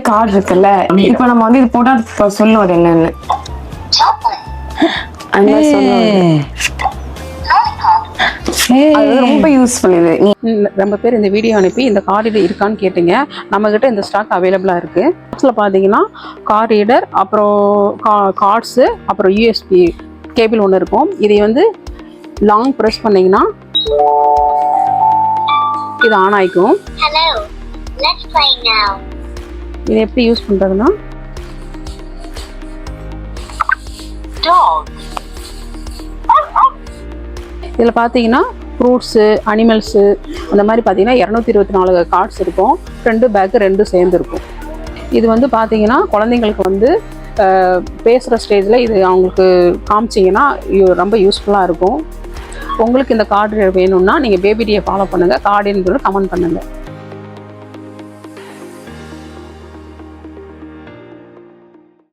Card இருக்குல்ல, இப்ப நம்ம வந்து இது போட்டா சொல்லும் அது என்னன்னு. ரொம்ப யூஸ்ஃபுல் இது. ரொம்ப பேர் இந்த வீடியோ அனுப்பி இந்த கார் ரீடர் இருக்கான்னு கேட்டீங்க. நம்மக்கிட்ட இந்த ஸ்டாக் அவைலபிளாக இருக்குது. பாக்ஸில் பார்த்தீங்கன்னா கார் ரீடர், அப்புறம் கார்ட்ஸு, அப்புறம் யூஎஸ்பி கேபிள் ஒன்று இருக்கும். இதை வந்து லாங் ப்ரெஸ் பண்ணிங்கன்னா இது ஆன் ஆகிக்கும். இது எப்படி யூஸ் பண்ணுறதுன்னா, இதில் பார்த்தீங்கன்னா ஃப்ரூட்ஸு, அனிமல்ஸு அந்த மாதிரி பார்த்தீங்கன்னா 224 கார்ட்ஸ் இருக்கும். 2 பேக்கு 2 சேர்ந்து இருக்கும். இது வந்து பார்த்தீங்கன்னா குழந்தைங்களுக்கு வந்து பேசுகிற ஸ்டேஜில் இது அவங்களுக்கு காமிச்சிங்கன்னா ரொம்ப யூஸ்ஃபுல்லாக இருக்கும். உங்களுக்கு இந்த கார்டு வேணும்னா நீங்கள் பேபி டே ஃபாலோ பண்ணுங்கள். கார்டுன்னு கமெண்ட் பண்ணுங்கள்.